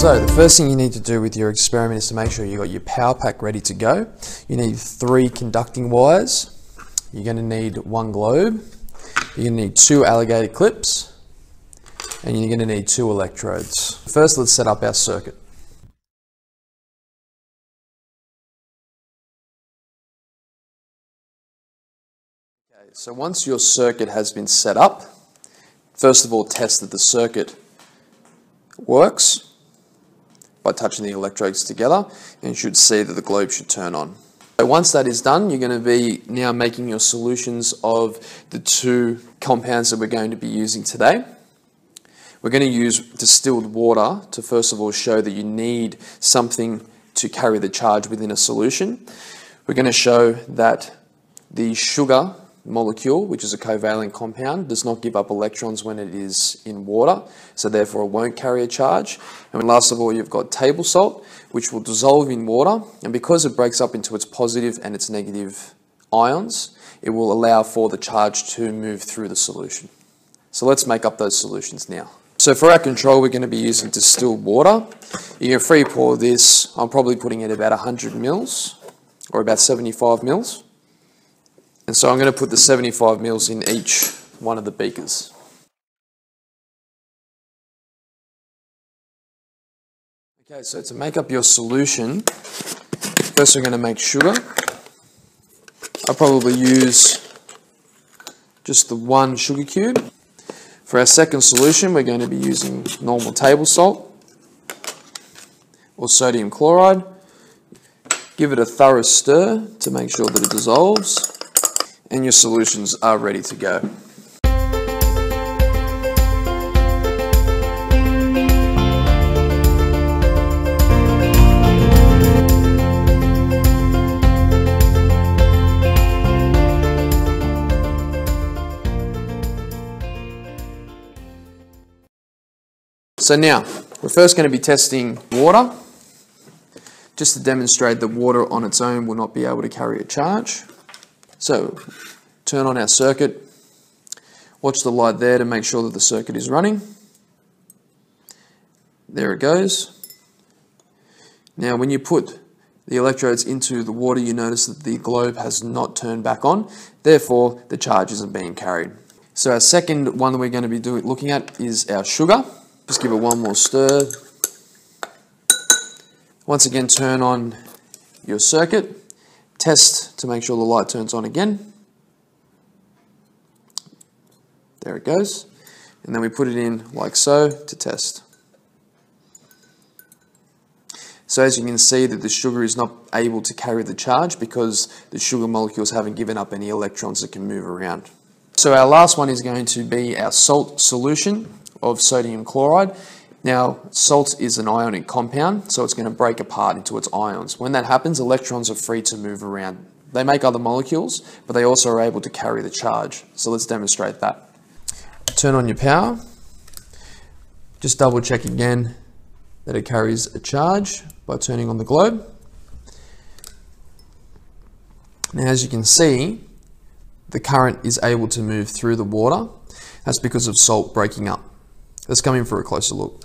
So the first thing you need to do with your experiment is to make sure you've got your power pack ready to go. You need 3 conducting wires. You're going to need 1 globe. You're going to need 2 alligator clips. And you're going to need 2 electrodes. First, let's set up our circuit. Okay, so once your circuit has been set up, first of all, test that the circuit works by touching the electrodes together, and you should see that the globe should turn on. So once that is done, you're going to be now making your solutions of the 2 compounds that we're going to be using today. We're going to use distilled water to first of all show that you need something to carry the charge within a solution. We're going to show that the sugar molecule, which is a covalent compound, does not give up electrons when it is in water, so therefore it won't carry a charge. And last of all, you've got table salt, which will dissolve in water, and because it breaks up into its positive and its negative ions, it will allow for the charge to move through the solution. So let's make up those solutions now. So for our control, we're going to be using distilled water. You can free pour this. I'm probably putting it about 100 mils or about 75 mils. And so I'm going to put the 75 mils in each one of the beakers. Okay, so to make up your solution, first we're going to make sugar. I'll probably use just the 1 sugar cube. For our second solution, we're going to be using normal table salt or sodium chloride. Give it a thorough stir to make sure that it dissolves, and your solutions are ready to go. So now, we're first going to be testing water, just to demonstrate that water on its own will not be able to carry a charge. So, turn on our circuit, watch the light there to make sure that the circuit is running. There it goes. Now when you put the electrodes into the water, you notice that the globe has not turned back on, therefore the charge isn't being carried. So our second one that we're going to be looking at is our sugar. Just give it one more stir. Once again, turn on your circuit. Test to make sure the light turns on again. There it goes. And then we put it in like so to test. So as you can see that the sugar is not able to carry the charge because the sugar molecules haven't given up any electrons that can move around. So our last one is going to be our salt solution of sodium chloride. Now, salt is an ionic compound, so it's going to break apart into its ions. When that happens, electrons are free to move around. They make other molecules, but they also are able to carry the charge. So let's demonstrate that. Turn on your power. Just double check again that it carries a charge by turning on the globe. Now, as you can see, the current is able to move through the water. That's because of salt breaking up. Let's come in for a closer look.